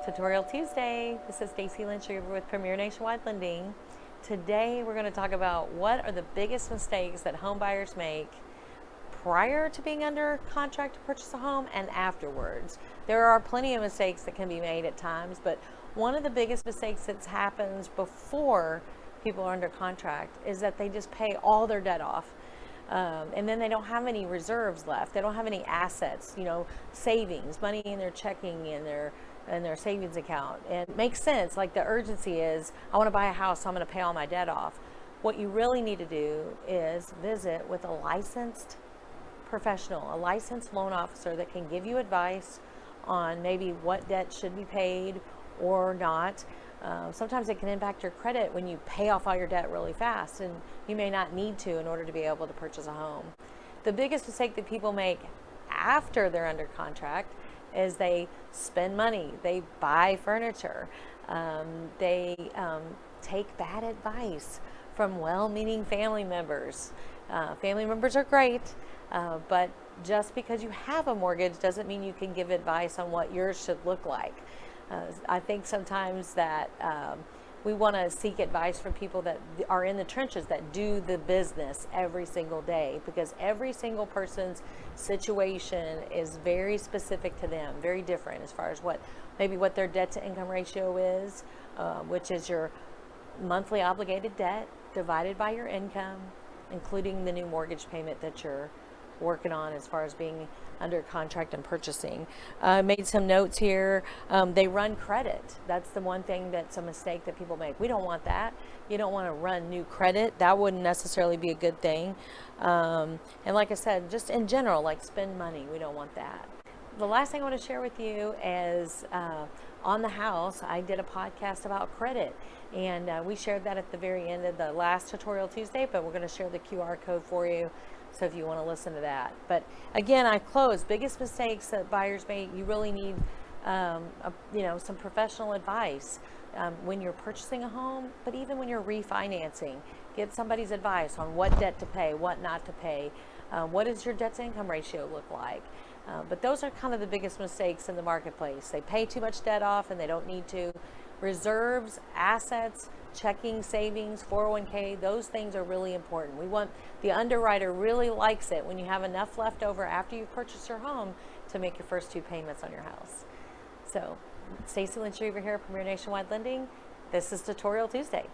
Tutorial Tuesday. This is Stacy Lynch with Premier Nationwide Lending. Today we're going to talk about what are the biggest mistakes that home buyers make prior to being under contract to purchase a home and afterwards. There are plenty of mistakes that can be made at times, but one of the biggest mistakes that happens before people are under contract is that they just pay all their debt off. And then they don't have any reserves left. They don't have any assets, savings, money in their checking, in their savings account. And it makes sense. Like the urgency is, I want to buy a house, so I'm going to pay all my debt off. What you really need to do is visit with a licensed professional, a licensed loan officer that can give you advice on maybe what debt should be paid or not. Sometimes it can impact your credit when you pay off all your debt really fast, and you may not need to in order to be able to purchase a home. The biggest mistake that people make after they're under contract is they spend money, they buy furniture, they take bad advice from well-meaning family members. Family members are great, but just because you have a mortgage doesn't mean you can give advice on what yours should look like. I think sometimes that we want to seek advice from people that are in the trenches, that do the business every single day, because every single person's situation is very specific to them, very different as far as what their debt to income ratio is, which is your monthly obligated debt divided by your income, including the new mortgage payment that you're working on as far as being under contract and purchasing. Made some notes here. They run credit. That's the one thing that's a mistake that people make. We don't want that. You don't want to run new credit. That wouldn't necessarily be a good thing. And like I said, just in general, like spend money. We don't want that. The last thing I want to share with you is on the house, I did a podcast about credit, and we shared that at the very end of the last Tutorial Tuesday, but we're going to share the QR code for you. So if you want to listen to that. But again, I close. Biggest mistakes that buyers make, you really need some professional advice when you're purchasing a home, but even when you're refinancing. Get somebody's advice on what debt to pay, what not to pay. What does your debt to income ratio look like? But those are kind of the biggest mistakes in the marketplace. They pay too much debt off and they don't need to. Reserves, assets, checking, savings, 401k, those things are really important. The underwriter really likes it when you have enough left over after you've purchased your home to make your first 2 payments on your house. So, Stacy Lynch here, Premier Nationwide Lending. This is Tutorial Tuesday.